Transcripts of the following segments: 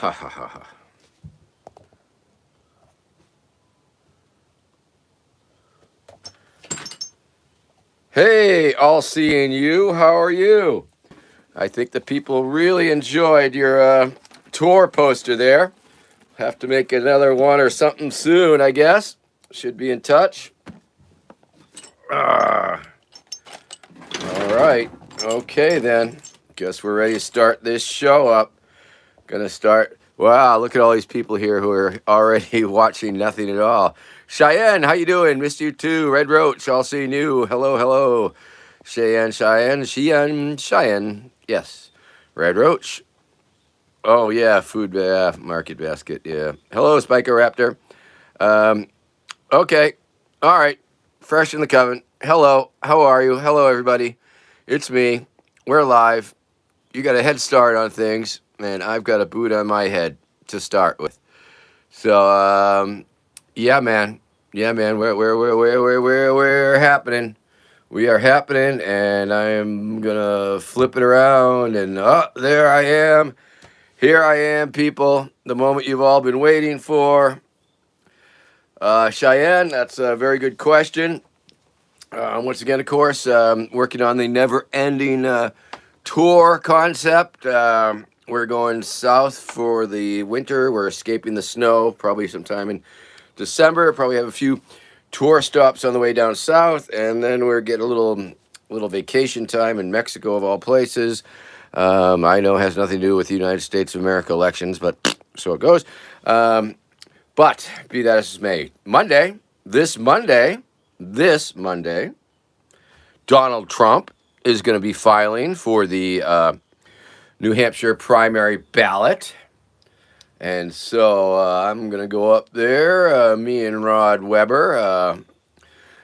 Ha ha ha ha. Hey, all seeing you. How are you? I think the people really enjoyed your tour poster there. Have to make another one or something soon, I guess. Should be in touch. Ah, all right. Okay, then. Guess we're ready to start this show up. Gonna start. Wow, look at all these people here who are already watching nothing at all. Cheyenne, how you doing? Missed you too. Red Roach, all seeing you. Hello, hello. Cheyenne. Yes. Red Roach. Oh yeah, food market basket. Yeah. Hello, Spiker Raptor. Um, okay. All right. Fresh in the coven. Hello. How are you? Hello, everybody. It's me. We're live. You got a head start on things, and I've got a boot on my head to start with. So, yeah, man. Yeah, man. We're happening. We are happening, and I am gonna flip it around, and there I am. Here I am, people. The moment you've all been waiting for. Cheyenne, that's a very good question. Once again, of course, working on the never-ending tour concept. We're going south for the winter. We're escaping the snow, probably sometime in December. Probably have a few tour stops on the way down south, and then we're getting a little vacation time in Mexico, of all places. I know it has nothing to do with the United States of America elections, but so it goes. But be that as it may, this Monday, Donald Trump is going to be filing for the New Hampshire primary ballot. And so I'm going to go up there, me and Rod Weber,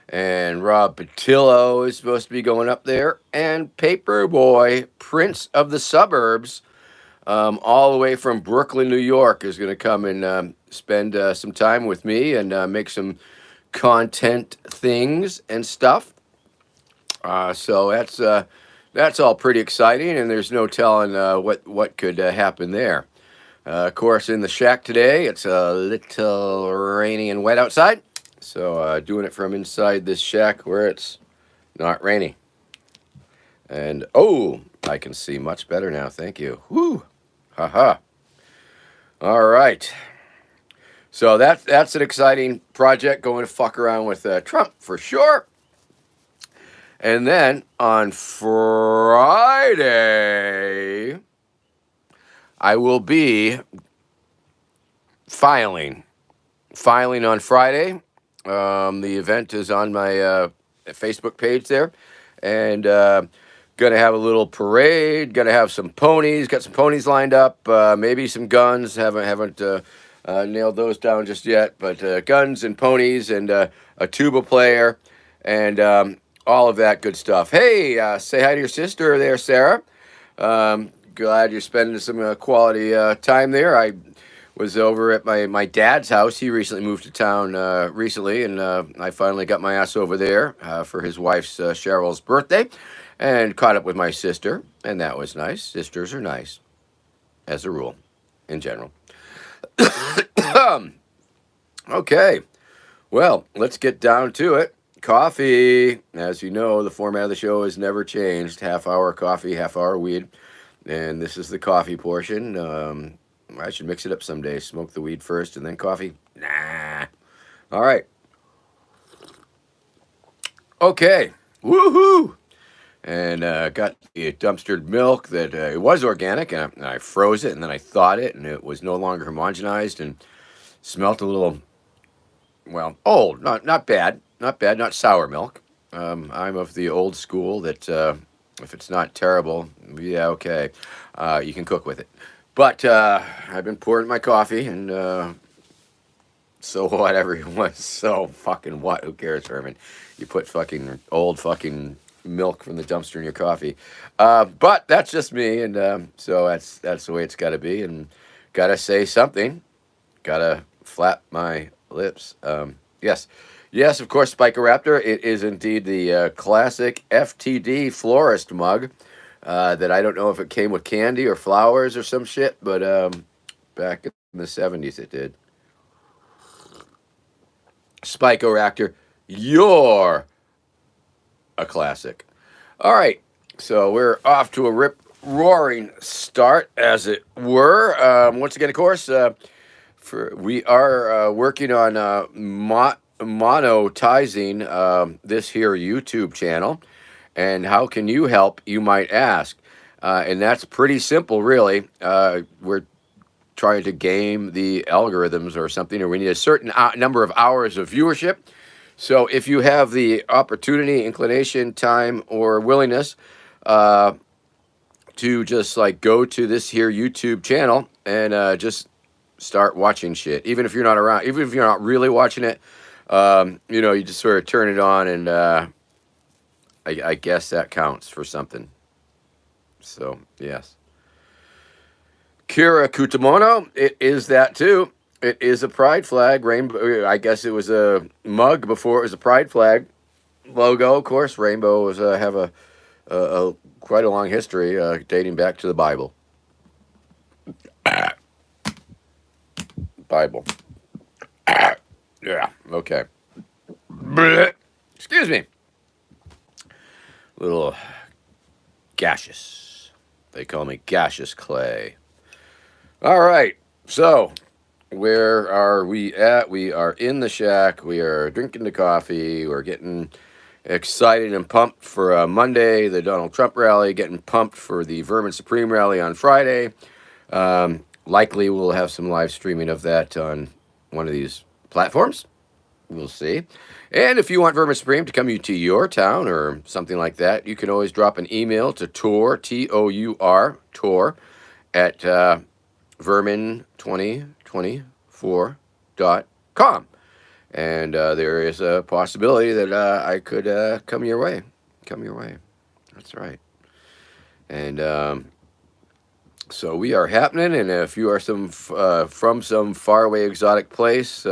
and Rob Patillo is supposed to be going up there, and Paperboy, Prince of the Suburbs, all the way from Brooklyn, New York, is going to come and spend some time with me and make some content things and stuff. So that's all pretty exciting, and there's no telling what could happen there. Of course, in the shack today, it's a little rainy and wet outside. So doing it from inside this shack where it's not rainy. And oh, I can see much better now. Thank you. Whoo, haha. All right. So that's an exciting project. Going to fuck around with Trump for sure. And then on Friday, I will be filing on Friday. The event is on my Facebook page there, and gonna have a little parade. Gonna have some ponies. Got some ponies lined up. Maybe some guns. Haven't nailed those down just yet. But guns and ponies and a tuba player and all of that good stuff. Hey, say hi to your sister there, Sarah. Glad you're spending some quality time there. I was over at my dad's house. He recently moved to town recently, and I finally got my ass over there for his wife's Cheryl's birthday, and caught up with my sister, and that was nice. Sisters are nice, as a rule, in general. Okay, well, let's get down to it. Coffee, as you know, the format of the show has never changed. Half hour coffee, half hour weed, and this is the coffee portion. I should mix it up someday. Smoke the weed first and then coffee. Nah. All right. Okay. Woohoo! And got the dumpstered milk that it was organic, and I froze it, and then I thawed it, and it was no longer homogenized and smelt a little, well, old. Not bad. Not sour milk. I'm of the old school that if it's not terrible, yeah, okay, you can cook with it. But I've been pouring my coffee, and so what, everyone. So fucking what? Who cares, Vermin? You put fucking old fucking milk from the dumpster in your coffee. But that's just me, and so that's the way it's got to be, and gotta say something. Gotta flap my lips. Yes, of course, Spiker Raptor. It is indeed the classic FTD florist mug. That I don't know if it came with candy or flowers or some shit, but Back in the 70s, it did. Spike-O-Ractor, you're a classic. All right, so we're off to a rip-roaring start, as it were. Once again, of course, we are working on monetizing this here YouTube channel. And how can you help, you might ask? And that's pretty simple, really. We're trying to game the algorithms or something, or we need a certain number of hours of viewership. So if you have the opportunity, inclination, time, or willingness to just like go to this here YouTube channel and just start watching shit, even if you're not around, even if you're not really watching it, you just sort of turn it on, and I guess that counts for something. So yes, Kira Kutamono, it is that too. It is a pride flag, rainbow. I guess it was a mug before it was a pride flag logo. Of course, rainbow was have a quite a long history dating back to the Bible. Bible. Yeah. Okay. Blech. Excuse me. Little gaseous. They call me Gaseous Clay. All right. So, where are we at? We are in the shack. We are drinking the coffee. We're getting excited and pumped for Monday, the Donald Trump rally, getting pumped for the Vermin Supreme rally on Friday. Likely we'll have some live streaming of that on one of these platforms. We'll see. And if you want Vermin Supreme to come to your town or something like that, you can always drop an email to Tor, T-O-U-R, Tor, at vermin2024.com. And there is a possibility that I could come your way. Come your way. That's right. And so we are happening. And if you are from some faraway exotic place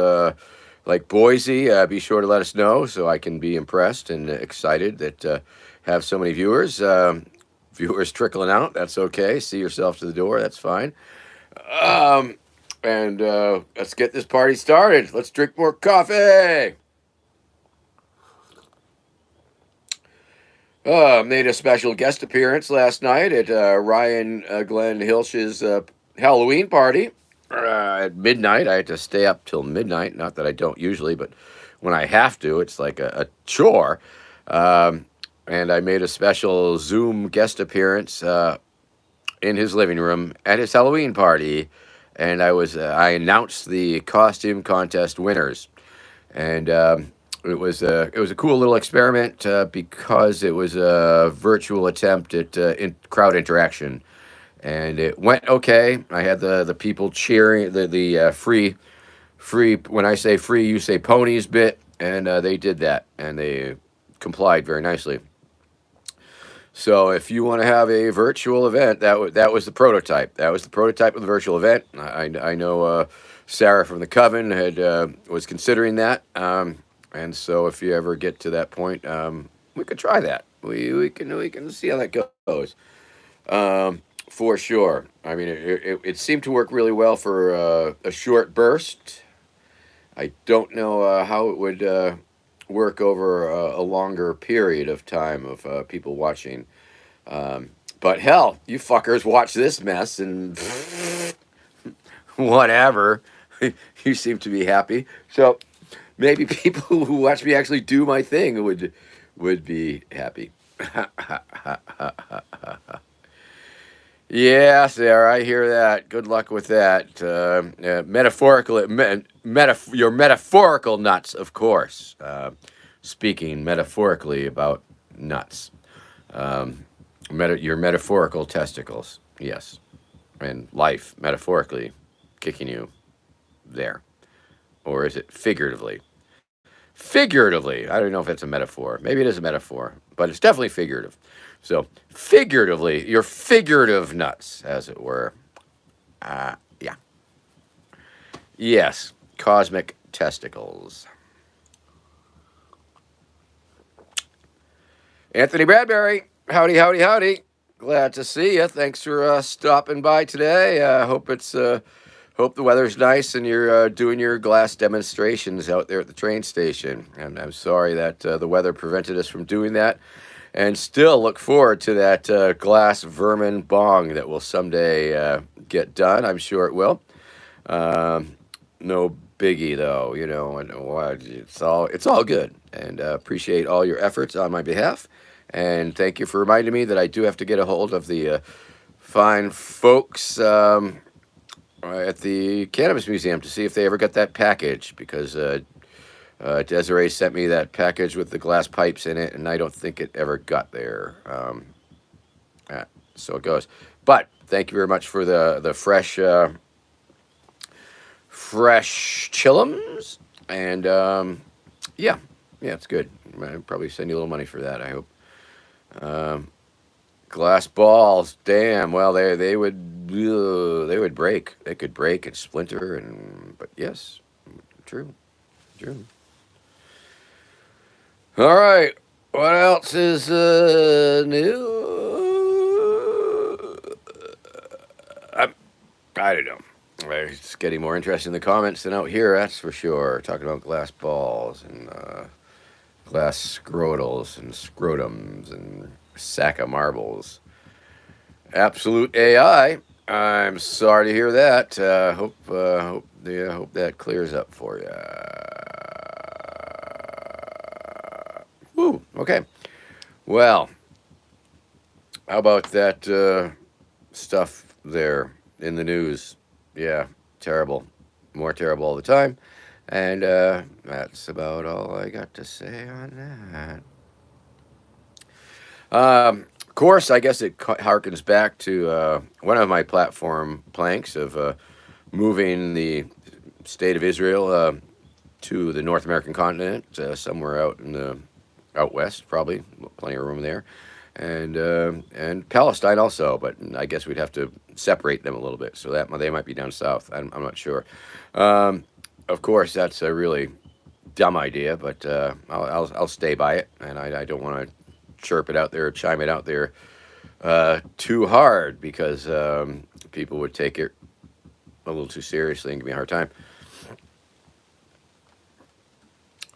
like Boise, be sure to let us know so I can be impressed and excited that have so many viewers. Viewers trickling out. That's okay. See yourself to the door. That's fine. And let's get this party started. Let's drink more coffee. Made a special guest appearance last night at Ryan Glenn Hilsch's Halloween party at midnight. I had to stay up till midnight. Not that I don't usually, but when I have to, it's like a chore. And I made a special Zoom guest appearance in his living room at his Halloween party. And I announced the costume contest winners. And it was a cool little experiment because it was a virtual attempt at crowd interaction, and it went okay. I had the people cheering, the free. When I say free, you say ponies bit, and they did that, and they complied very nicely. So if you want to have a virtual event, that was the prototype. That was the prototype of the virtual event. I know Sarah from the Coven was considering that. And so if you ever get to that point, we could try that. We can see how that goes. For sure. I mean, it seemed to work really well for a short burst. I don't know how it would work over a longer period of time of people watching. But hell, you fuckers watch this mess and whatever. You seem to be happy. So maybe people who watch me actually do my thing would be happy. Yeah, Sarah, I hear that. Good luck with that. Your metaphorical nuts, of course. Speaking metaphorically about nuts. Your metaphorical testicles, yes. And life, metaphorically, kicking you there. Or is it figuratively? Figuratively. I don't know if that's a metaphor. Maybe it is a metaphor, but it's definitely figurative. So, figuratively, your figurative nuts, as it were. Yeah. Yes, cosmic testicles. Anthony Bradbury, howdy, howdy, howdy. Glad to see you. Thanks for stopping by today. Hope hope the weather's nice and you're doing your glass demonstrations out there at the train station. And I'm sorry that the weather prevented us from doing that. And still look forward to that glass Vermin bong that will someday get done. I'm sure it will. Um, no biggie though, you know, and it's all good. And appreciate all your efforts on my behalf. And thank you for reminding me that I do have to get a hold of the fine folks at the Cannabis Museum to see if they ever got that package because Desiree sent me that package with the glass pipes in it, and I don't think it ever got there. Uh, so it goes. But thank you very much for the fresh chillums, and yeah, yeah, it's good. I'll probably send you a little money for that. I hope. Um, Glass balls, damn. Well, they would break. They could break and splinter, and but yes, true, true. All right. What else is new? I, I don't know. It's getting more interesting in the comments than out here, that's for sure. Talking about glass balls and glass scrotals and scrotums and sack of marbles. Absolute AI. I'm sorry to hear that. Hope that clears up for you. Woo. Okay. Well, how about that stuff there in the news? Yeah, terrible. More terrible all the time. And that's about all I got to say on that. Of course, I guess it harkens back to one of my platform planks of moving the state of Israel to the North American continent, somewhere out in the out west, probably plenty of room there, and Palestine also. But I guess we'd have to separate them a little bit, so that they might be down south. I'm not sure. Um, of course, that's a really dumb idea, but I'll stay by it, and I don't want to chirp it out there, chime it out there too hard because people would take it a little too seriously and give me a hard time.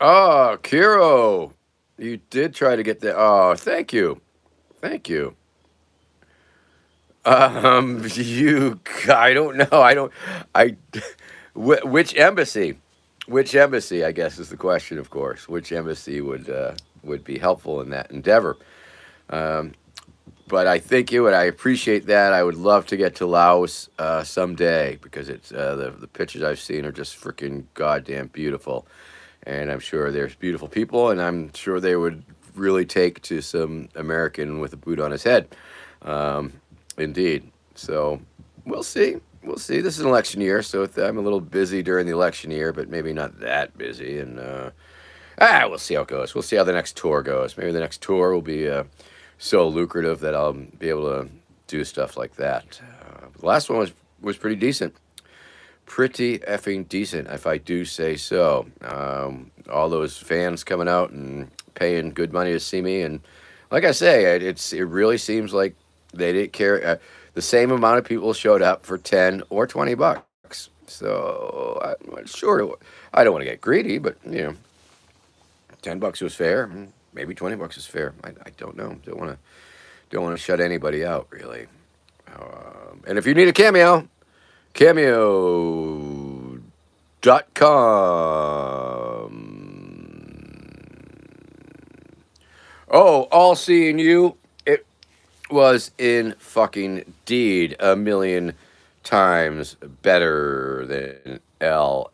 Oh, Kiro, you did try to get that. Oh, thank you, thank you. You, I don't know. I, which embassy? Which embassy? I guess is the question, of course. Which embassy would be helpful in that endeavor? Um, but I thank you, and I appreciate that. I would love to get to Laos someday because it's the pictures I've seen are just freaking goddamn beautiful, and I'm sure there's beautiful people, and I'm sure they would really take to some American with a boot on his head. Um, Indeed. So we'll see. We'll see. This is an election year, so I'm a little busy during the election year, but maybe not that busy. And we'll see how it goes. We'll see how the next tour goes. Maybe the next tour will be so lucrative that I'll be able to do stuff like that. The last one was pretty decent. Pretty effing decent, if I do say so. All those fans coming out and paying good money to see me, and like I say, it really seems like they didn't care. The same amount of people showed up for $10 or $20. So I'm not sure. I don't want to get greedy, but $10 was fair. Maybe $20 is fair. I don't know. Don't want to shut anybody out really. And if you need a cameo.com. Oh, all seeing you. It was in fucking deed a million times better than L.A.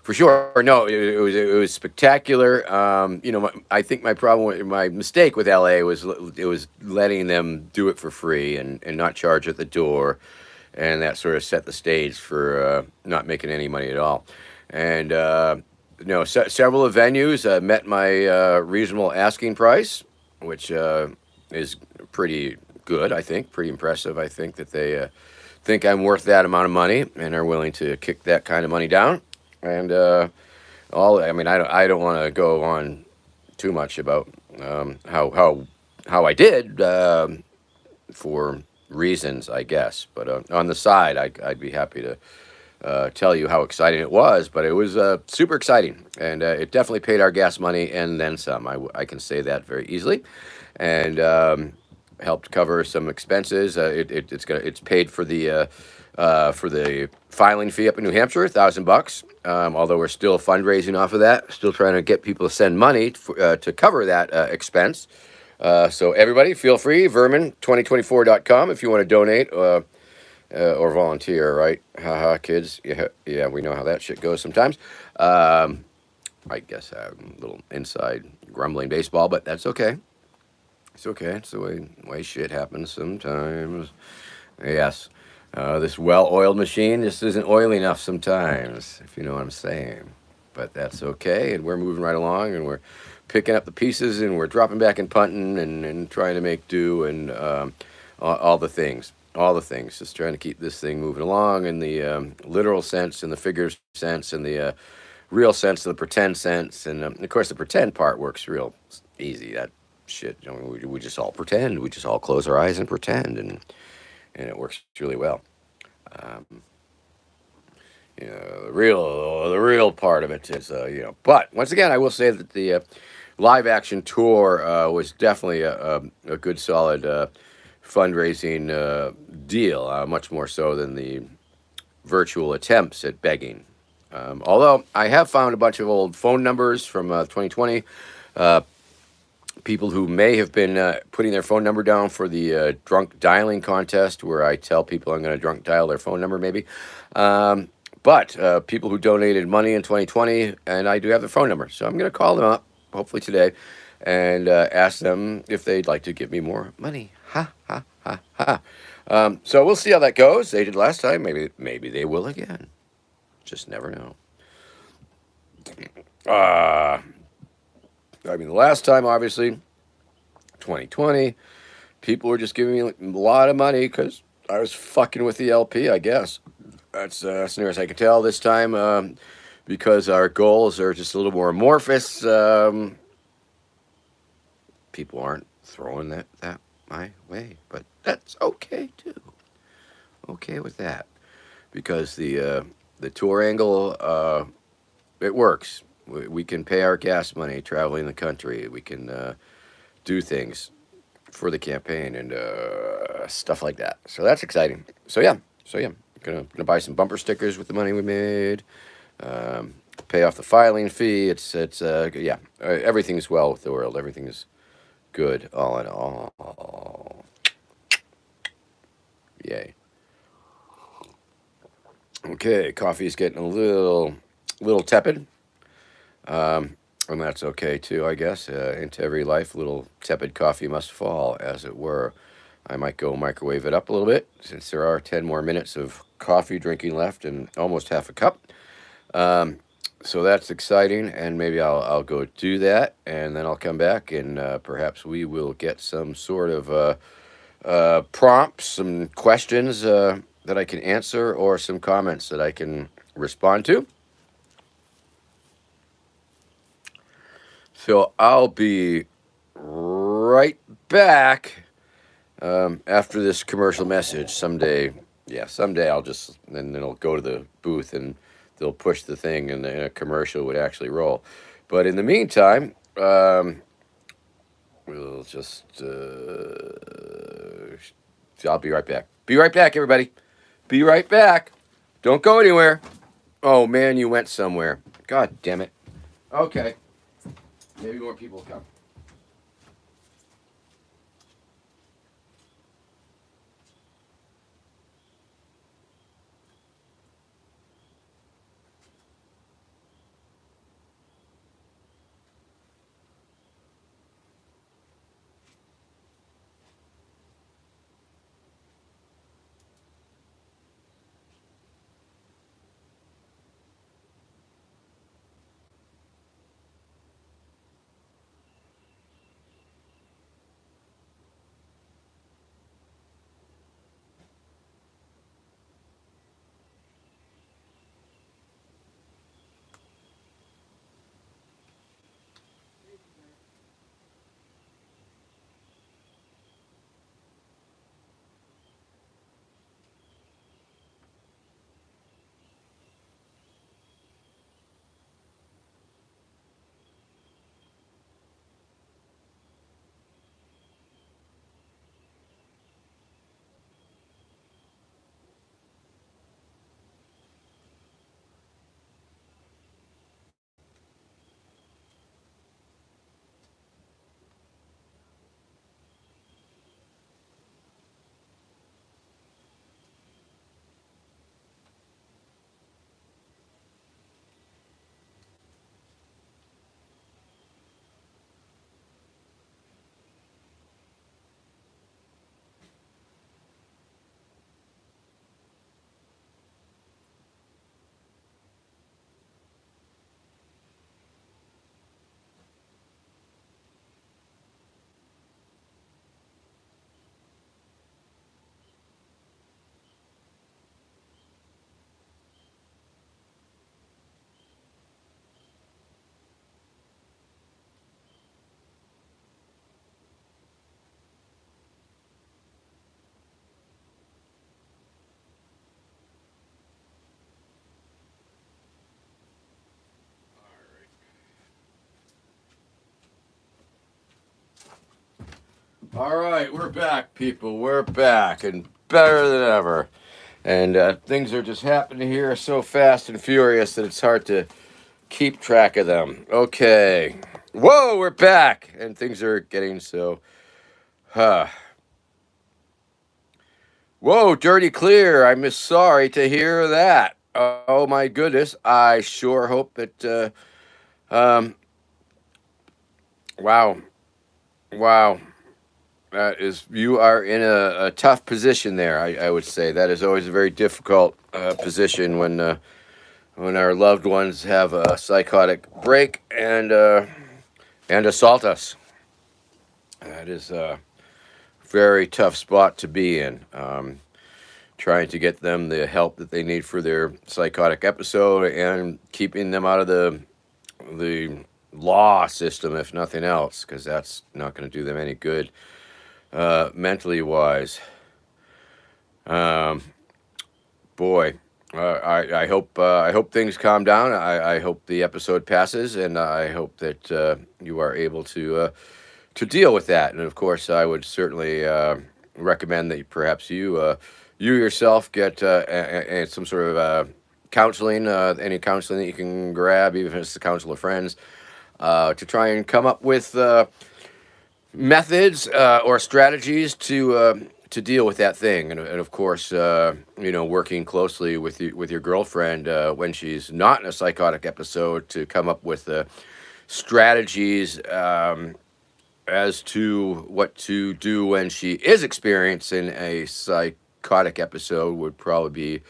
For sure. No, it was spectacular. I think my mistake with LA was it was letting them do it for free and not charge at the door, and that sort of set the stage for not making any money at all. And several of venues met my reasonable asking price, which is pretty good. I think pretty impressive. I think that they think I'm worth that amount of money and are willing to kick that kind of money down. And I don't want to go on too much about how I did. for reasons, I guess. But on the side, I'd be happy to tell you how exciting it was. But it was super exciting, and it definitely paid our gas money and then some. I can say that very easily, and helped cover some expenses. It's paid for the filing fee up in New Hampshire, $1,000. Although we're still fundraising off of that, still trying to get people to send money to cover that expense. So everybody, feel free, vermin2024.com if you want to donate or volunteer, right? Haha, kids. Yeah, yeah, we know how that shit goes sometimes. I guess a little inside grumbling baseball, but that's okay. It's okay. It's the way shit happens sometimes. Yes. This well-oiled machine just isn't oily enough sometimes, if you know what I'm saying. But that's okay, and we're moving right along, and we're picking up the pieces, and we're dropping back and punting, and trying to make do, and all the things. All the things. Just trying to keep this thing moving along in the literal sense, in the figure sense, in the real sense, in the pretend sense. And of course, the pretend part works real easy. That shit, we just all pretend. We just all close our eyes and pretend, and it works really well. Um, the real part of it is, But once again, I will say that the live action tour was definitely a good, solid fundraising deal, much more so than the virtual attempts at begging. Although I have found a bunch of old phone numbers from 2020. People who may have been putting their phone number down for the drunk dialing contest, where I tell people I'm going to drunk dial their phone number, maybe. But people who donated money in 2020, and I do have their phone number, so I'm going to call them up, hopefully today, and ask them if they'd like to give me more money. Ha ha ha ha. So we'll see how that goes. They did last time. Maybe they will again. Just never know. The last time, obviously, 2020, people were just giving me a lot of money because I was fucking with the LP, I guess. That's as near as I can tell this time, because our goals are just a little more amorphous. People aren't throwing that my way, but that's okay too. Okay with that, because the tour angle, it works. We can pay our gas money traveling the country. We can do things for the campaign and stuff like that. So that's exciting. So yeah, gonna buy some bumper stickers with the money we made. Pay off the filing fee. It's yeah. Everything's well with the world. Everything is good, all in all. Yay. Okay, coffee is getting a little tepid. And that's okay too, I guess. Into every life, little tepid coffee must fall, as it were. I might go microwave it up a little bit, since there are 10 more minutes of coffee drinking left and almost half a cup. So that's exciting, and maybe I'll go do that, and then I'll come back, and perhaps we will get some sort of prompts, some questions that I can answer, or some comments that I can respond to. So I'll be right back after this commercial message. Someday I'll just, and then it'll go to the booth and they'll push the thing, and a commercial would actually roll. But in the meantime, we'll just, I'll be right back. Be right back, everybody. Be right back. Don't go anywhere. Oh man, you went somewhere. God damn it. Okay. Maybe more people will come. All right, we're back, people. We're back and better than ever. And things are just happening here so fast and furious that it's hard to keep track of them. Okay. Whoa, we're back. And things are getting so. Huh. Whoa, dirty clear. I'm sorry to hear that. Oh, my goodness. I sure hope that. Wow. Wow. That is, you are in a tough position there. I would say that is always a very difficult position when our loved ones have a psychotic break and assault us. That is a very tough spot to be in. Trying to get them the help that they need for their psychotic episode and keeping them out of the law system, if nothing else, because that's not going to do them any good mentally wise. Um, Boy, I hope things calm down. I hope the episode passes, and I hope that you are able to deal with that. And of course, I would certainly recommend that perhaps you yourself get some sort of counseling, any counseling that you can grab, even if it's the counsel of friends, to try and come up with methods or strategies to deal with that thing, and of course, working closely with your girlfriend when she's not in a psychotic episode to come up with strategies as to what to do when she is experiencing a psychotic episode would probably be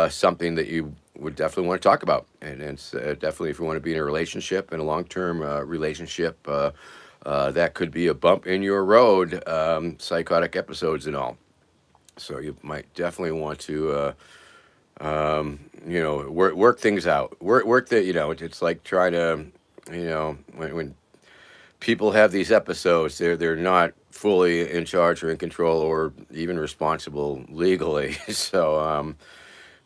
something that you would definitely want to talk about, and it's definitely if you want to be in a relationship, in a long-term relationship. That could be a bump in your road, psychotic episodes and all. So you might definitely want to, work things out. Work that it's like trying to, when people have these episodes, they're not fully in charge or in control or even responsible legally. So,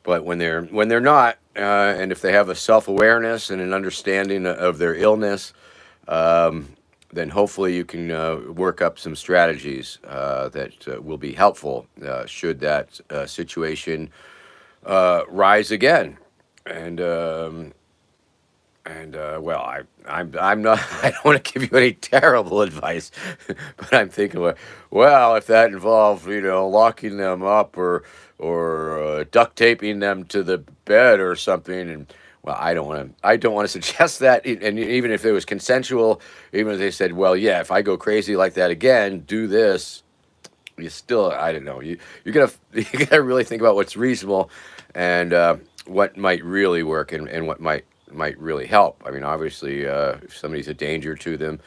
but when they're not, and if they have a self awareness and an understanding of their illness. Then hopefully you can work up some strategies that will be helpful should that situation rise again. And well, I'm not. I don't want to give you any terrible advice, but I'm thinking, well, if that involved, locking them up or duct taping them to the bed or something, and well, I don't want to suggest that. And even if it was consensual, even if they said, well, yeah, if I go crazy like that again, do this. You still, I don't know. You gotta you gotta really think about what's reasonable, and what might really work, and what might really help. I mean, obviously, if somebody's a danger to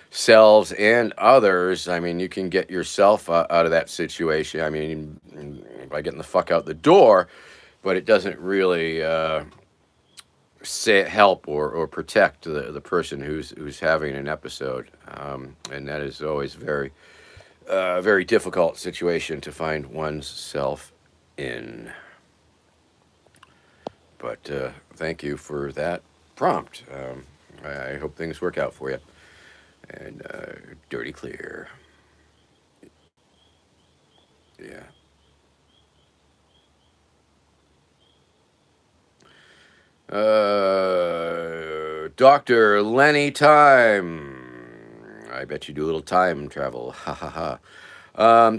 themselves and others, I mean, you can get yourself out of that situation. I mean, by getting the fuck out the door, but it doesn't really say help or protect the person who's having an episode, and that is always very difficult situation to find oneself in. But thank you for that prompt. I hope things work out for you. And dirty clear. Yeah. Dr. Lenny Time. I bet you do a little time travel. Ha ha ha.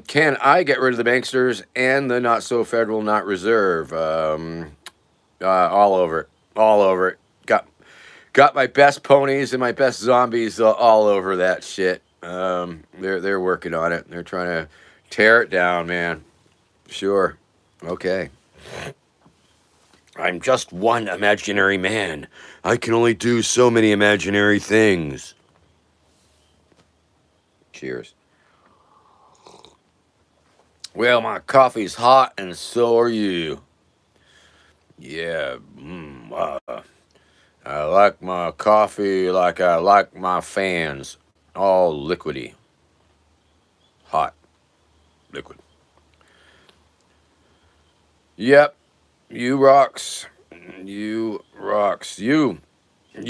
Can I get rid of the banksters and the not so federal, not reserve? All over it. All over it. Got my best ponies and my best zombies all over that shit. They're working on it. They're trying to tear it down, man. Sure. Okay. I'm just one imaginary man. I can only do so many imaginary things. Cheers. Well, my coffee's hot and so are you. Yeah. I like my coffee like I like my fans. All liquidy. Hot. Liquid. Yep. You rocks. You rocks. You and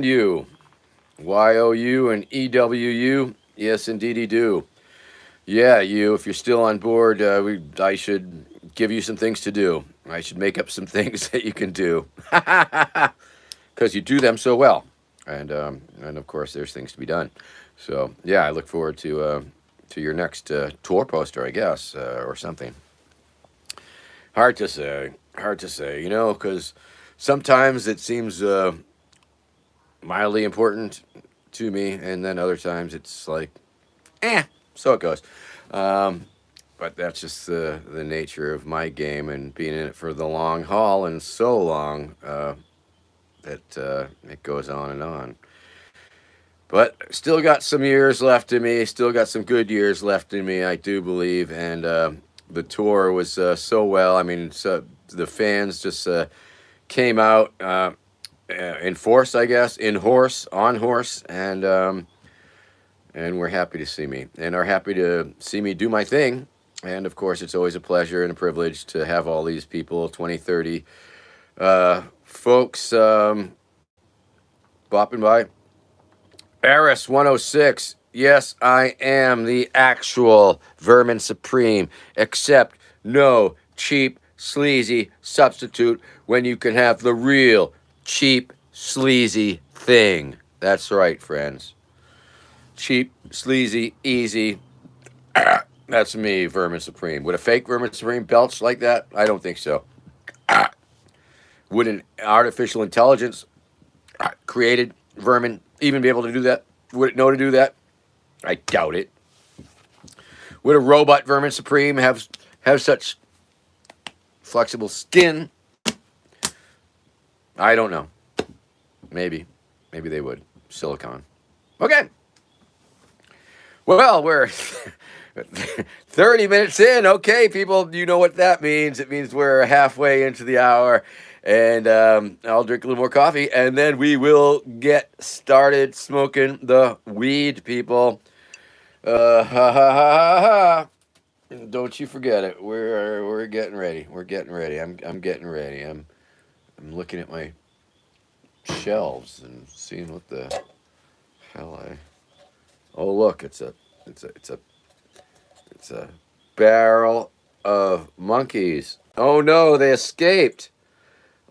you. YOU and EWU. Yes, indeedy do. Yeah, if you're still on board, I should give you some things to do. I should make up some things that you can do because you do them so well, and of course, there's things to be done. So yeah, I look forward to your next tour poster, I guess, or something. Hard to say. Hard to say. Because sometimes it seems mildly important to me, and then other times it's like, so it goes. Um, but that's just the nature of my game and being in it for the long haul and so long that it goes on and on. But still got some years left in me. Still got some good years left in me, I do believe. And the tour was so well. I mean, the fans just came out in force, I guess, on horse, and were happy to see me and are happy to see me do my thing. And of course, it's always a pleasure and a privilege to have all these people, 20, 30 folks bopping by. Eris 106. Yes, I am the actual Vermin Supreme, except no cheap, sleazy substitute when you can have the real, cheap, sleazy thing. That's right, friends. Cheap, sleazy, easy. That's me, Vermin Supreme. Would a fake Vermin Supreme belch like that? I don't think so. Would an artificial intelligence created vermin even be able to do that? Would it know to do that? I doubt it. Would a robot Vermin Supreme have such flexible skin? I don't know. Maybe they would. Silicon. Okay. Well, we're 30 minutes in. Okay, people, you know what that means. It means we're halfway into the hour, and I'll drink a little more coffee, and then we will get started smoking the weed, people. Ha ha ha ha ha. Don't you forget it. We're getting ready. We're getting ready. I'm getting ready. I'm looking at my shelves and seeing what the hell I. Oh, look, it's a barrel of monkeys. Oh no, they escaped.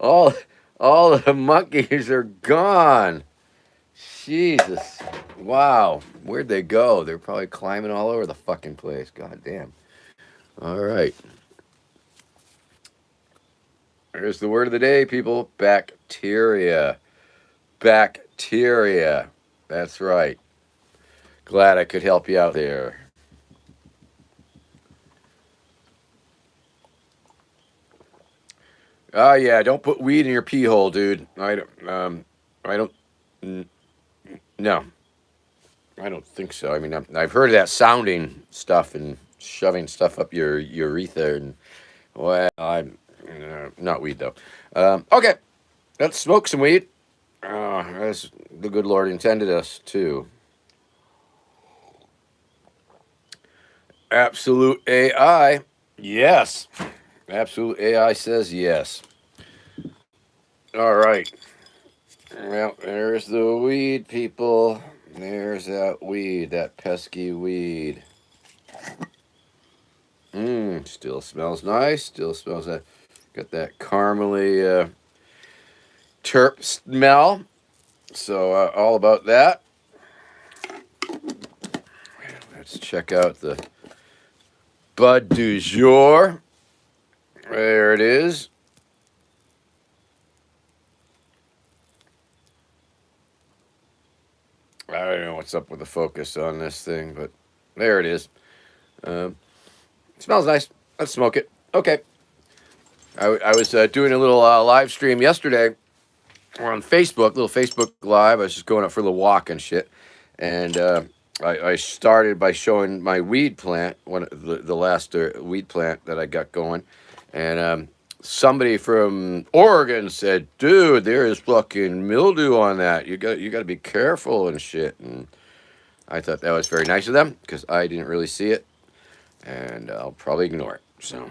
All all the monkeys are gone. Jesus. Wow. Where'd they go? They're probably climbing all over the fucking place. God damn. All right. Here's the word of the day, people. Bacteria. Bacteria. That's right. Glad I could help you out there. Oh yeah, don't put weed in your pee hole, dude. I don't. No, I don't think so. I mean, I've heard of that sounding stuff and shoving stuff up your urethra, and well, I'm not weed though. Okay, let's smoke some weed. As the good Lord intended us to. Absolute AI, yes. Absolute AI says yes. All right. Well, there's the weed, people. There's that weed, that pesky weed. Still smells nice. Still smells that. Got that caramely terp smell. So all about that. Let's check out the bud du jour. There it is. I don't know what's up with the focus on this thing, but there it is. It smells nice. Let's smoke it. Okay. I was doing a little live stream yesterday on Facebook, little Facebook live. I was just going out for a little walk and shit. And I started by showing my weed plant, the last weed plant that I got going. And somebody from Oregon said, "Dude, there is fucking mildew on that. You got to be careful and shit." And I thought that was very nice of them because I didn't really see it, and I'll probably ignore it. So,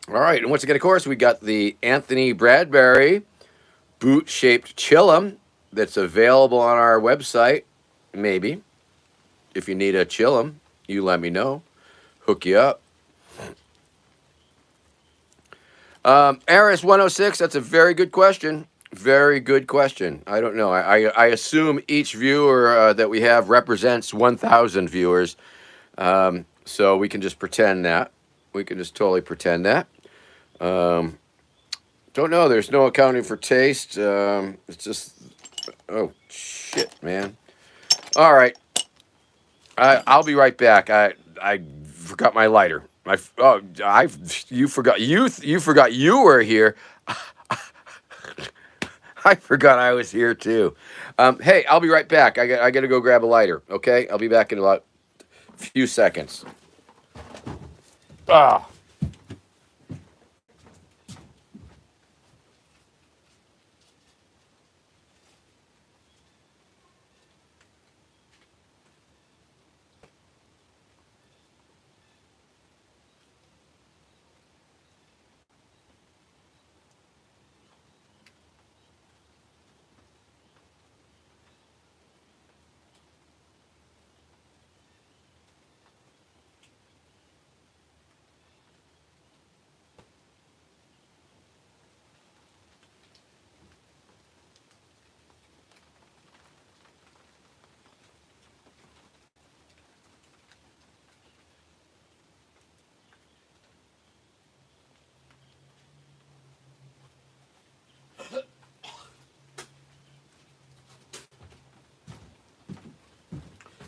all right. And once again, of course, we got the Anthony Bradbury boot-shaped chillum that's available on our website. Maybe. If you need a chill 'em, you let me know. Hook you up. Aris 106, that's a very good question. Very good question. I don't know. I assume each viewer that we have represents 1,000 viewers. So we can just pretend that. We can just totally pretend that. Don't know. There's no accounting for taste. It's just. Oh, shit, man. All right. I'll be right back. I forgot my lighter. You forgot you forgot you were here. I forgot I was here too. Hey, I'll be right back. I got to go grab a lighter. Okay, I'll be back in about a few seconds. Ah.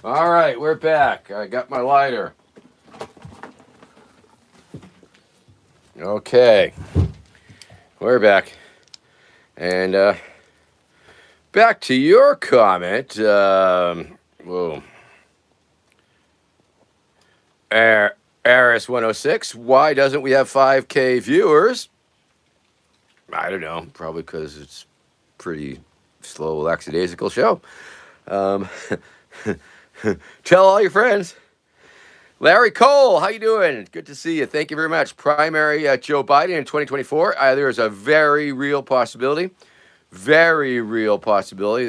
All right, we're back. I got my lighter. Okay, we're back. And back to your comment. Whoa. Aris 106, why doesn't we have 5K viewers? I don't know. Probably because it's pretty slow, lackadaisical show. Um, tell all your friends. Larry Cole, how you doing? Good to see you. Thank you very much. Primary Joe Biden in 2024. There is a very real possibility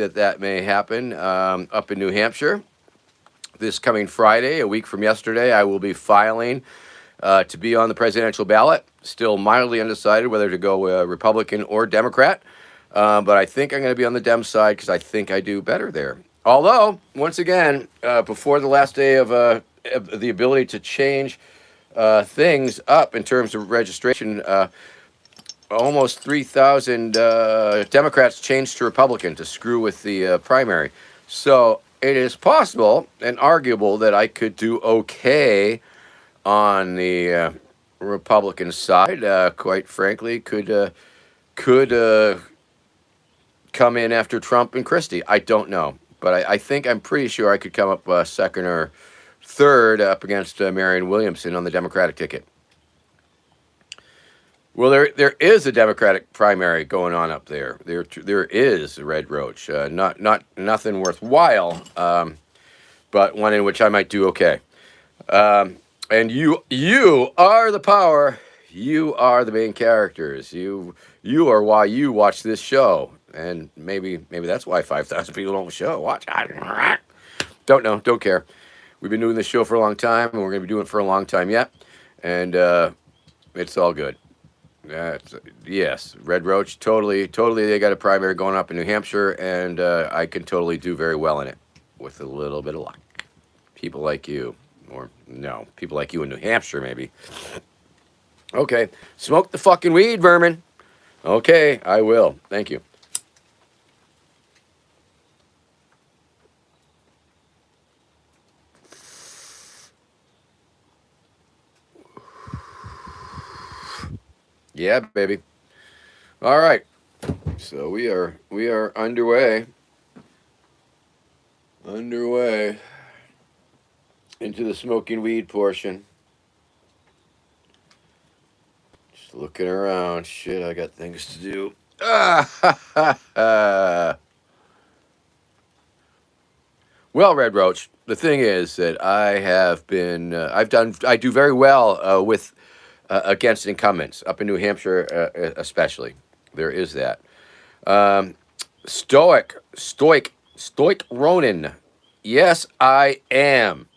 that may happen up in New Hampshire. This coming Friday, a week from yesterday, I will be filing to be on the presidential ballot. Still mildly undecided whether to go Republican or Democrat. But I think I'm going to be on the Dem side because I think I do better there. Although, once again, before the last day of the ability to change things up in terms of registration, almost 3,000 Democrats changed to Republican to screw with the primary. So it is possible and arguable that I could do okay on the Republican side. Quite frankly, could come in after Trump and Christie. I don't know, but I think I'm pretty sure I could come up second or third up against Marianne Williamson on the Democratic ticket. Well, there is a Democratic primary going on up there. There is a Red Roach. Nothing worthwhile, but one in which I might do okay. And you are the power. You are the main characters. You are why you watch this show, and maybe that's why 5,000 people don't watch. Don't know. Don't care. We've been doing this show for a long time, and we're going to be doing it for a long time yet, and it's all good. Yes, Red Roach, totally. They got a primary going up in New Hampshire, and I can totally do very well in it with a little bit of luck. People like you, or no, people like you in New Hampshire, maybe. Okay, smoke the fucking weed, Vermin. Okay, I will. Thank you. Yeah, baby. All right. So we are underway into the smoking weed portion. Just looking around. Shit, I got things to do. Well, Red Roach, the thing is that I have been I do very well with against incumbents up in New Hampshire, especially. There is that. Stoic Ronin. Yes, I am.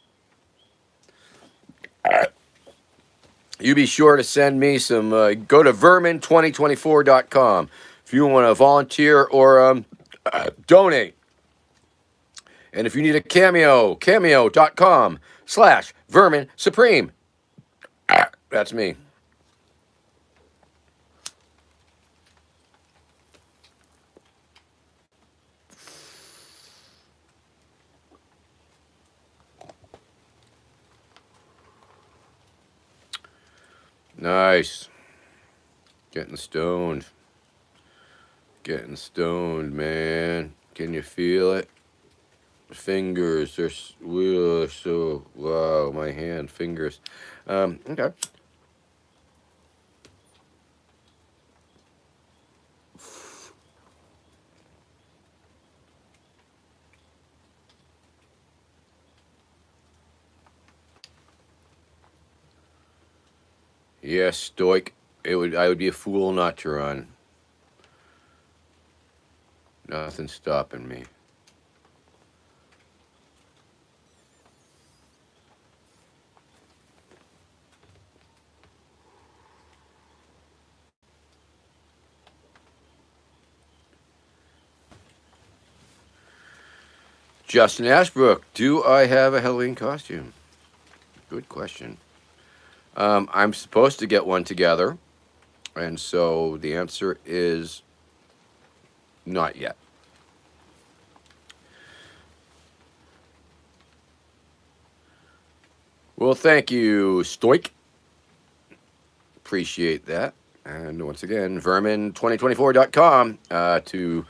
You be sure to send me some. Go to vermin2024.com if you want to volunteer or donate. And if you need a cameo, cameo.com/Vermin Supreme. That's me. Nice. Getting stoned. Getting stoned, man. Can you feel it? Fingers. They're so. Wow, my hand. Fingers. Okay. Yes, stoic. I would be a fool not to run. Nothing's stopping me. Justin Ashbrook, do I have a Halloween costume? Good question. I'm supposed to get one together, and so the answer is not yet. Well, thank you, Stoik. Appreciate that. And once again, vermin2024.com to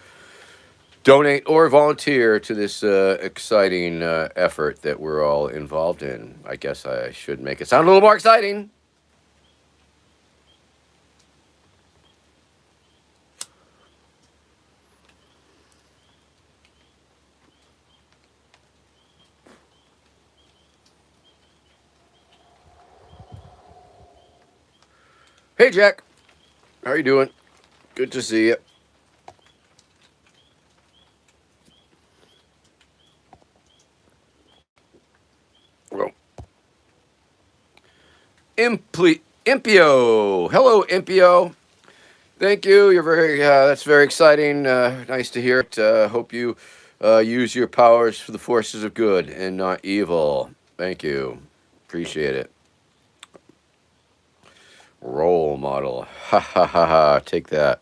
donate or volunteer to this exciting effort that we're all involved in. I guess I should make it sound a little more exciting. Hey, Jack. How are you doing? Good to see you. Well, Impio. Hello, Impio. Thank you. You're very. That's very exciting. Nice to hear it. Hope you use your powers for the forces of good and not evil. Thank you. Appreciate it. Role model. Ha ha ha ha. Take that.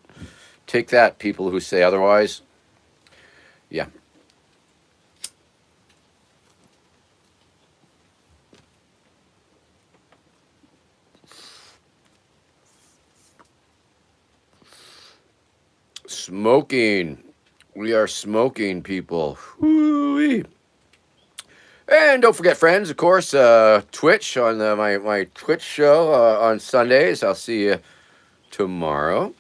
Take that, people who say otherwise. Yeah. Smoking. We are smoking, people. Whoo-wee. And don't forget, friends, of course, Twitch on my Twitch show on Sundays. I'll see you tomorrow.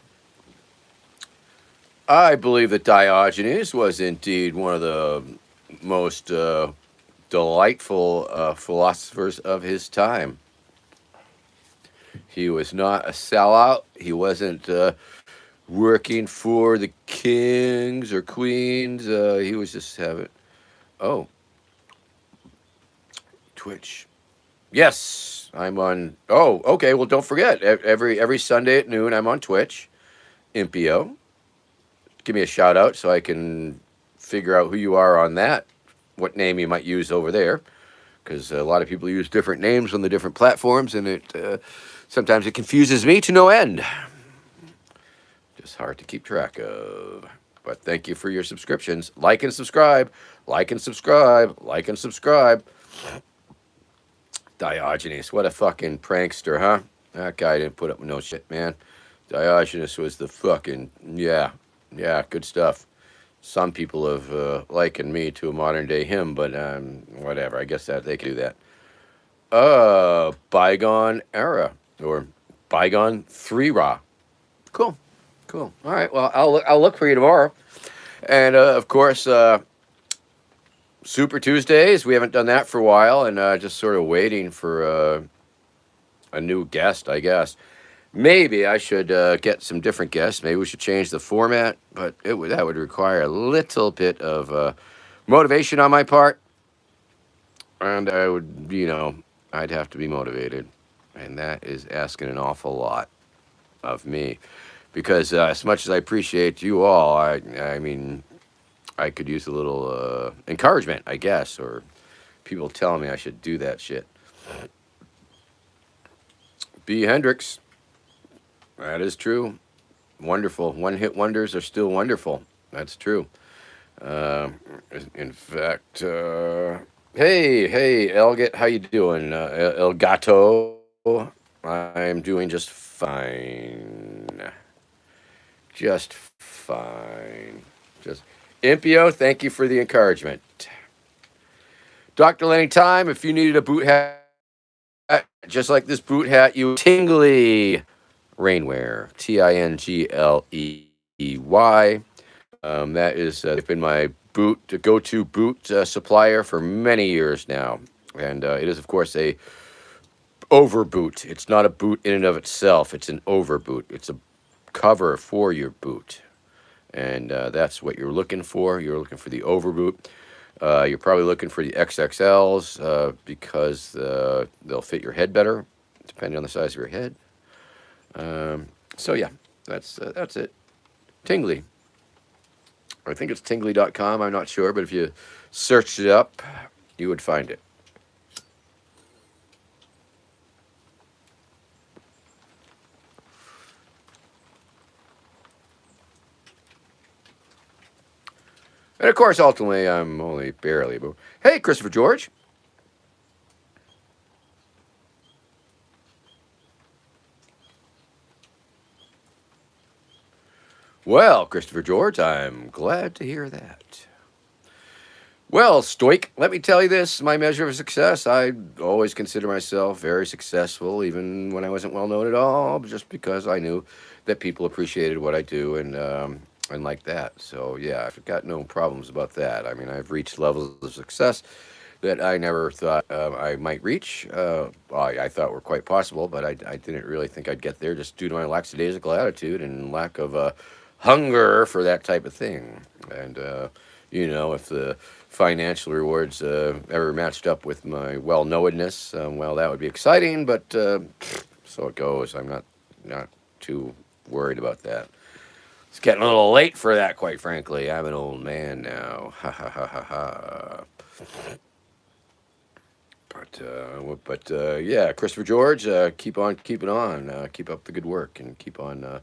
I believe that Diogenes was indeed one of the most delightful philosophers of his time. He was not a sellout. He wasn't working for the kings or queens. He was just having. Oh, Twitch. Yes, I'm on. Oh, okay. Well, don't forget every Sunday at noon I'm on Twitch. Impio. Give me a shout out so I can figure out who you are on that. What name you might use over there, because a lot of people use different names on the different platforms, and it sometimes it confuses me to no end. Just hard to keep track of. But thank you for your subscriptions. Like and subscribe. Like and subscribe. Like and subscribe. Diogenes, what a fucking prankster, huh? That guy didn't put up with no shit, man. Diogenes was the fucking, yeah, good stuff. Some people have likened me to a modern day him, but whatever. I guess that they can do that. Bygone era or bygone 3-Ra. Cool. All right. Well, I'll look for you tomorrow, and of course, Super Tuesdays. We haven't done that for a while, and just sort of waiting for a new guest, I guess. Maybe I should get some different guests. Maybe we should change the format, but that would require a little bit of motivation on my part. and I would, I'd have to be motivated, and that is asking an awful lot of me. Because as much as I appreciate you all, I mean, I could use a little encouragement, I guess, or people telling me I should do that shit. B. Hendricks, that is true. Wonderful. One hit wonders are still wonderful. That's true. Uh, in fact, hey, Elgit, how you doing? El Gato, I'm doing just fine. Just fine. Just Impio, thank you for the encouragement. Dr. Lenny Time, if you needed a boot hat, just like this boot hat, you tingly rainwear. Tingley. That is, they've been my go-to boot supplier for many years now, and it is, of course, a overboot. It's not a boot in and of itself. It's an overboot. It's a cover for your boot, and that's what you're looking for. You're looking for the overboot. You're probably looking for the XXLs because they'll fit your head better, depending on the size of your head. So yeah, that's it. Tingly. I think it's tingly.com. I'm not sure, but if you searched it up, you would find it. And of course, ultimately, I'm only barely. But hey, Christopher George. Well, Christopher George, I'm glad to hear that. Well, Stoic, let me tell you this my measure of success. I always consider myself very successful, even when I wasn't well known at all, just because I knew that people appreciated what I do and like that. So, yeah, I've got no problems about that. I mean, I've reached levels of success that I never thought I might reach. I thought were quite possible, but I didn't really think I'd get there just due to my lackadaisical attitude and lack of hunger for that type of thing. And, if the financial rewards ever matched up with my well knowedness, well, that would be exciting, but so it goes. I'm not too worried about that. It's getting a little late for that, quite frankly. I'm an old man now. Ha ha ha ha ha. But yeah, Christopher George, keep on keeping on. Keep up the good work and keep on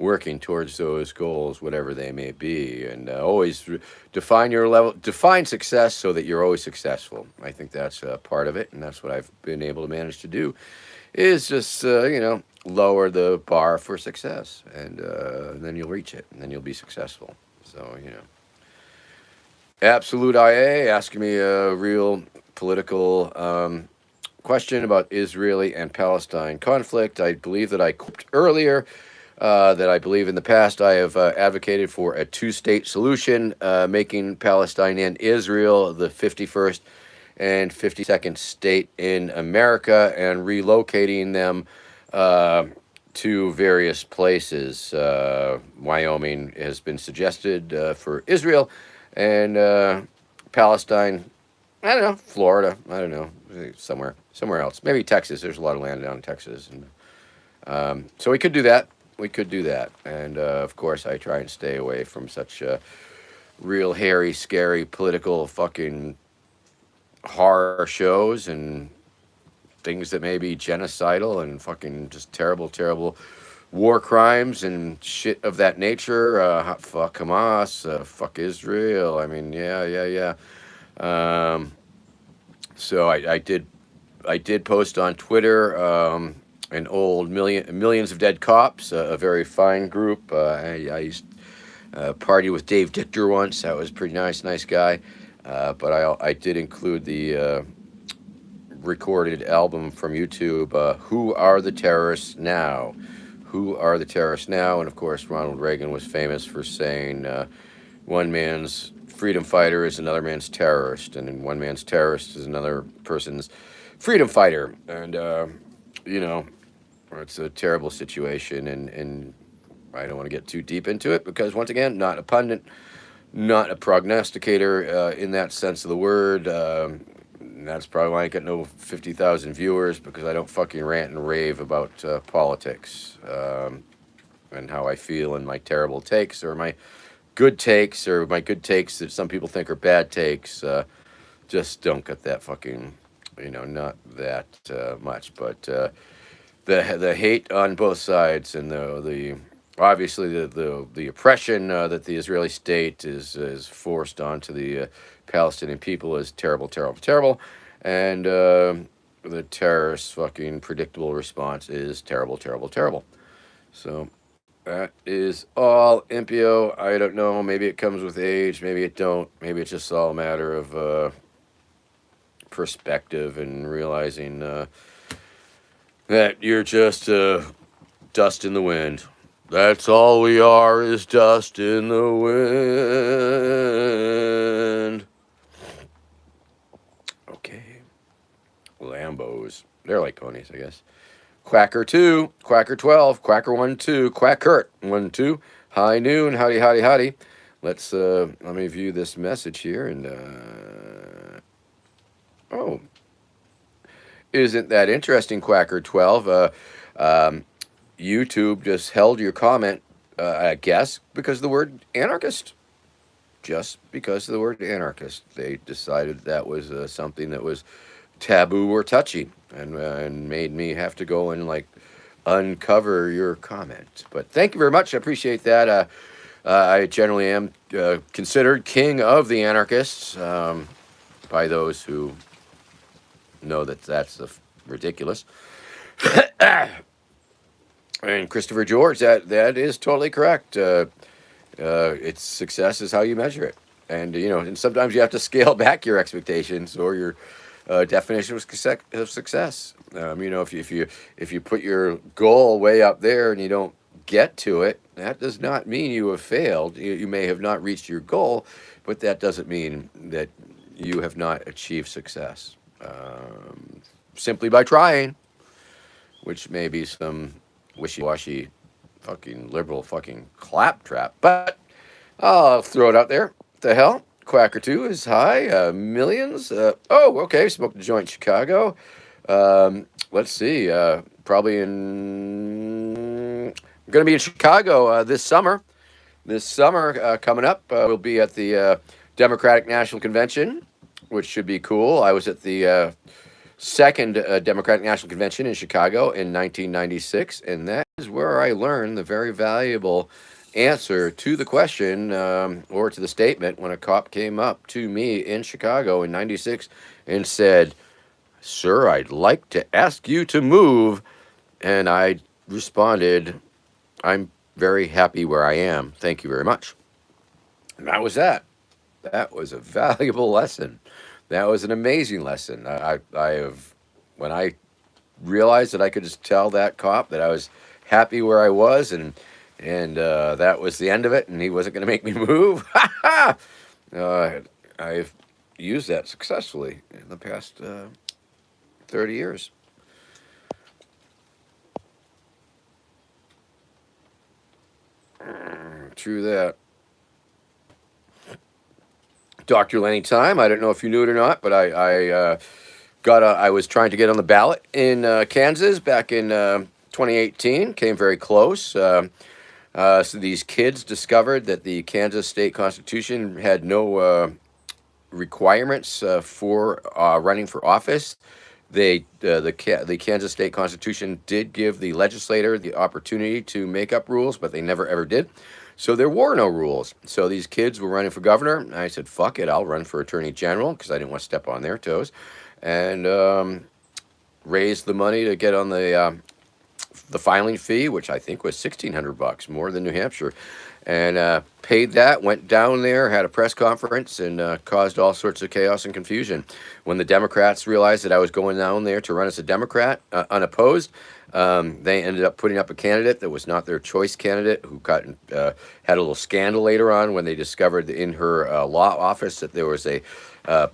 working towards those goals, whatever they may be, and always define your level, define success so that you're always successful. I think that's part of it, and that's what I've been able to manage to do. Is just lower the bar for success, and then you'll reach it, and then you'll be successful. So Absolute IA asking me a real political question about Israeli and Palestine conflict. I believe that I quoted earlier that I believe in the past I have advocated for a two-state solution, making Palestine and Israel the 51st and 52nd state in America and relocating them to various places. Wyoming has been suggested for Israel, and Palestine, I don't know, Florida, I don't know, somewhere else. Maybe Texas. There's a lot of land down in Texas. And so we could do that. We could do that. And of course, I try and stay away from such real hairy, scary, political fucking horror shows and things that may be genocidal and fucking just terrible, terrible war crimes and shit of that nature. Fuck Hamas, fuck Israel. I mean, yeah. So I did post on Twitter an old Millions of Dead Cops, a very fine group. I used to party with Dave Dichter once. That was pretty nice guy. But I did include the recorded album from YouTube, Who Are the Terrorists Now? Who Are the Terrorists Now? And of course, Ronald Reagan was famous for saying one man's freedom fighter is another man's terrorist, and one man's terrorist is another person's freedom fighter. And, it's a terrible situation, and I don't want to get too deep into it because, once again, not a pundit, not a prognosticator in that sense of the word. And that's probably why I get no 50,000 viewers, because I don't fucking rant and rave about politics, and how I feel, and my terrible takes, or my good takes, or my good takes that some people think are bad takes. Just don't get that fucking, not that much. But the hate on both sides, and the obviously the oppression that the Israeli state is forced onto the Palestinian people is terrible, terrible, terrible, and the terrorists' fucking predictable response is terrible, terrible, terrible. So that is all Impio. I don't know. Maybe it comes with age. Maybe it don't. Maybe it's just all a matter of perspective and realizing that you're just dust in the wind. That's all we are, is dust in the wind. Okay. Lambos. They're like ponies, I guess. Quacker 2, Quacker 12, Quacker 1, 2, Quackert 1, 2. High noon, howdy, howdy, howdy. Let me view this message here, and oh, isn't that interesting, Quacker 12? YouTube just held your comment, I guess, because of the word anarchist. Just because of the word anarchist. They decided that was something that was taboo or touchy, and made me have to go and uncover your comment. But thank you very much. I appreciate that. I generally am considered king of the anarchists by those who know that that's ridiculous. And Christopher George, that is totally correct. It's success is how you measure it, and and sometimes you have to scale back your expectations or your definition of success. If you put your goal way up there and you don't get to it, that does not mean you have failed. You may have not reached your goal, but that doesn't mean that you have not achieved success. Simply by trying, which may be some wishy-washy fucking liberal fucking claptrap, but I'll throw it out there. What the hell? Quacker 2 is high. Millions. Okay. Smoked a joint in Chicago. Let's see. Probably I'm going to be in Chicago this summer. This summer coming up, we'll be at the Democratic National Convention, which should be cool. I was at the second Democratic National Convention in Chicago in 1996, and that is where I learned the very valuable answer to the question or to the statement when a cop came up to me in Chicago in 96 and said, "Sir, I'd like to ask you to move." And I responded, "I'm very happy where I am. Thank you very much." And that was that. That was a valuable lesson. That was an amazing lesson. When I realized that I could just tell that cop that I was happy where I was, and that was the end of it, and he wasn't going to make me move. I've used that successfully in the past 30 years. True that. Dr. Lenny Time. I don't know if you knew it or not, but I was trying to get on the ballot in Kansas back in 2018. Came very close. So these kids discovered that the Kansas state constitution had no requirements for running for office. The Kansas state constitution did give the legislator the opportunity to make up rules, but they never ever did. So there were no rules. So these kids were running for governor, and I said, "Fuck it, I'll run for attorney general," because I didn't want to step on their toes, and raised the money to get on the filing fee, which I think was $1,600, more than New Hampshire, and paid that. Went down there, had a press conference, and caused all sorts of chaos and confusion. When the Democrats realized that I was going down there to run as a Democrat, unopposed, they ended up putting up a candidate that was not their choice candidate, who had a little scandal later on when they discovered in her law office that there was a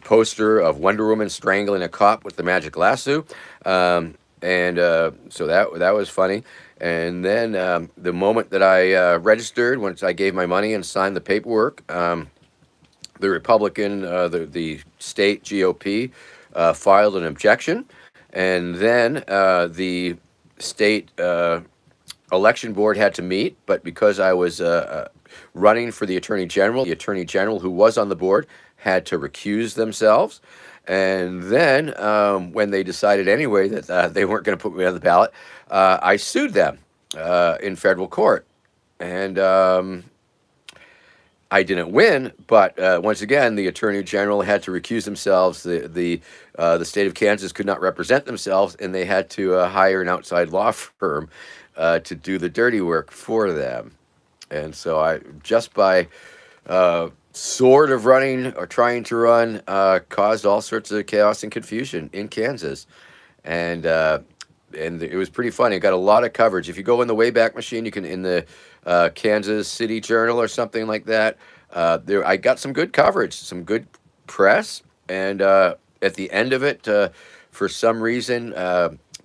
poster of Wonder Woman strangling a cop with the magic lasso. So that was funny. And then the moment that I registered, once I gave my money and signed the paperwork, the Republican, the state GOP filed an objection, and then the state election board had to meet. But because I was running for the attorney general who was on the board had to recuse themselves. And then when they decided anyway that they weren't going to put me on the ballot, I sued them in federal court. And I didn't win, but once again, the attorney general had to recuse themselves. The state of Kansas could not represent themselves, and they had to hire an outside law firm to do the dirty work for them. And so I, just by sort of running or trying to run, caused all sorts of chaos and confusion in Kansas. And it was pretty funny. It got a lot of coverage. If you go in the Wayback Machine, you can in the Kansas City Journal or something like that. There, I got some good coverage, some good press, and at the end of it, for some reason,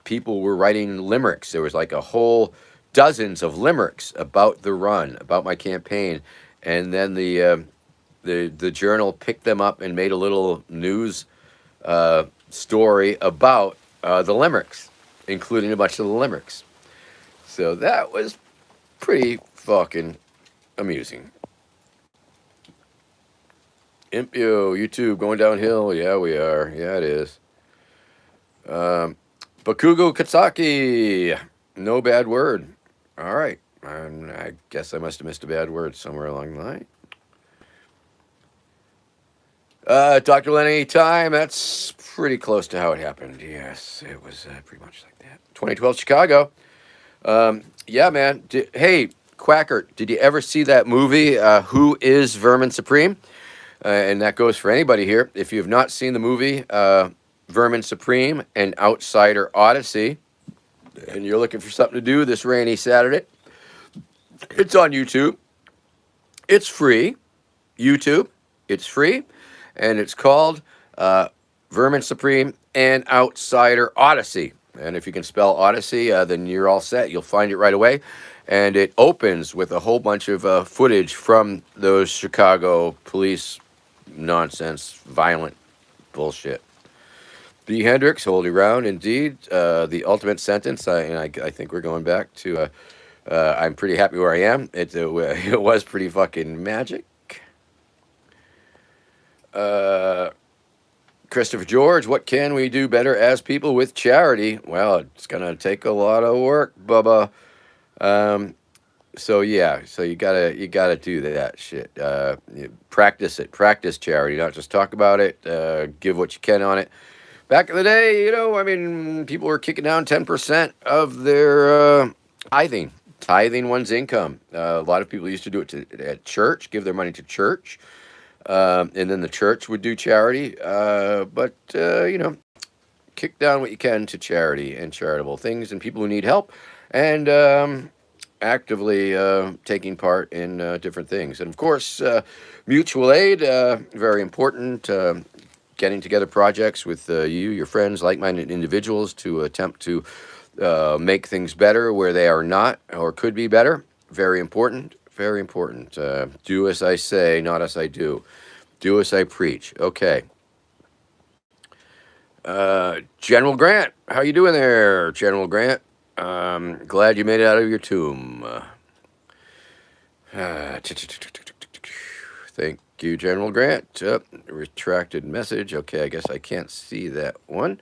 people were writing limericks. There was like a whole dozens of limericks about the run, about my campaign, and then the journal picked them up and made a little news story about the limericks, including a bunch of the limericks. So that was pretty fucking amusing. Impio, YouTube going downhill. Yeah, we are. Yeah, it is. Bakugo Katsaki. No bad word. All right. I guess I must have missed a bad word somewhere along the line. Dr. Lenny time. That's pretty close to how it happened. Yes, it was pretty much like that. 2012 Chicago. Yeah, man. Hey, Quacker, did you ever see that movie, Who is Vermin Supreme? And that goes for anybody here. If you have not seen the movie Vermin Supreme and Outsider Odyssey, and you're looking for something to do this rainy Saturday, it's on YouTube. It's free. YouTube. It's free. And it's called Vermin Supreme and Outsider Odyssey. And if you can spell Odyssey, then you're all set. You'll find it right away. And it opens with a whole bunch of footage from those Chicago police nonsense, violent bullshit. B. Hendricks, Holy Round, indeed. The ultimate sentence, I think we're going back to, I'm pretty happy where I am. It was pretty fucking magic. Christopher George, what can we do better as people with charity? Well, it's going to take a lot of work, Bubba. So yeah, so you gotta do that shit. Practice it. Practice charity, not just talk about it. Give what you can on it. Back in the day, I mean, people were kicking down 10% of their tithing one's income. A lot of people used to do it at church, give their money to church, and then the church would do charity. But kick down what you can to charity and charitable things and people who need help, and actively taking part in different things. And of course, mutual aid, very important. Getting together projects with your friends, like-minded individuals to attempt to make things better where they are not or could be better. Very important. Very important. Do as I say, not as I do. Do as I preach. Okay. General Grant, how you doing there, General Grant? Glad you made it out of your tomb. Thank you, General Grant. Retracted message. Okay, I guess I can't see that one.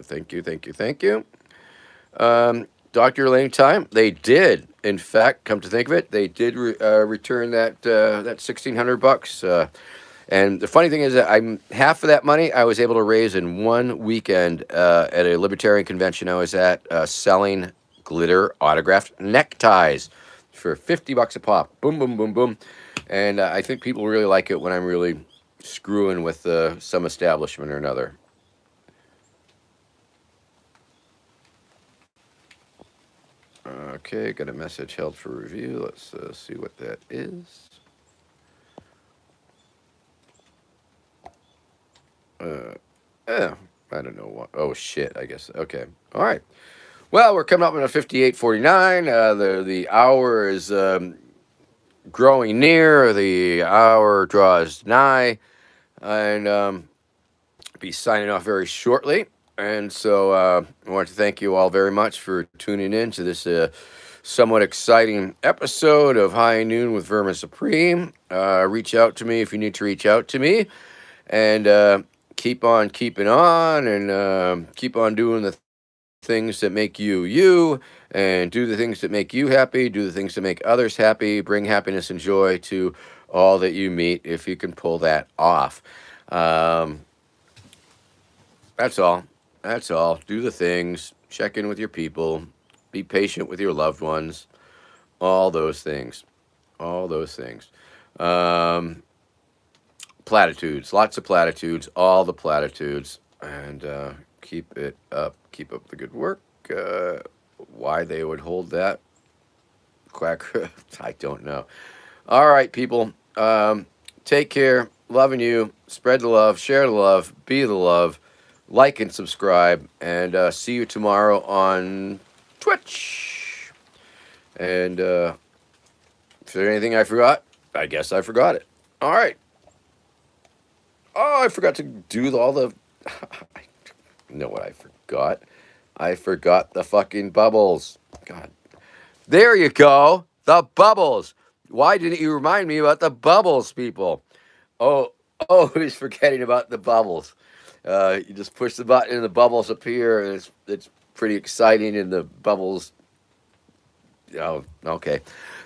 Thank you. Dr. Lane time. They did, in fact, come to think of it, they did return that $1,600. And the funny thing is that half of that money I was able to raise in one weekend at a libertarian convention I was at, selling glitter autographed neckties for $50 a pop. Boom, boom, boom, boom. And I think people really like it when I'm really screwing with some establishment or another. Okay, got a message held for review. Let's see what that is. I don't know what. Oh shit! I guess. Okay. All right. Well, we're coming up on a 58:49. The hour is growing near. The hour draws nigh, and be signing off very shortly. And so I want to thank you all very much for tuning in to this somewhat exciting episode of High Noon with Vermin Supreme. Reach out to me if you need to reach out to me. And keep on keeping on, and keep on doing the things that make you you, and do the things that make you happy, do the things that make others happy, bring happiness and joy to all that you meet if you can pull that off. That's all. That's all. Do the things, check in with your people, be patient with your loved ones, all those things. All those things. Um, Platitudes, lots of platitudes, all the platitudes, and keep it up. Keep up the good work. Why they would hold that quack, I don't know. All right, people. Take care. Loving you. Spread the love. Share the love. Be the love. Like and subscribe. And see you tomorrow on Twitch. And if there's anything I forgot, I guess I forgot it. All right. Oh, I forgot to do all the... You know what I forgot? I forgot the fucking bubbles. God. There you go. The bubbles. Why didn't you remind me about the bubbles, people? Oh, always forgetting about the bubbles. You just push the button and the bubbles appear, and it's pretty exciting, and the bubbles... Oh, okay.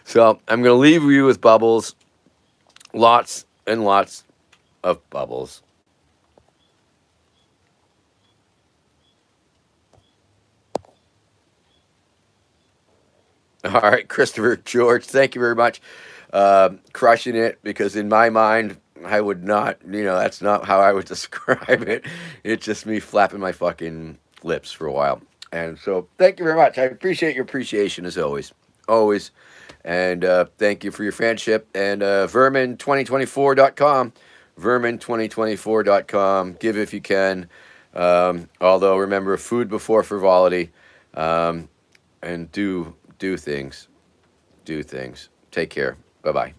So I'm going to leave you with bubbles. Lots and lots of bubbles. All right, Christopher George, thank you very much. Crushing it, because in my mind, I would not, that's not how I would describe it. It's just me flapping my fucking lips for a while. And so thank you very much. I appreciate your appreciation as always. Always. And thank you for your friendship. And vermin2024.com. Vermin2024.com. Give if you can. Although, remember, food before frivolity. And do things. Do things. Take care. Bye-bye.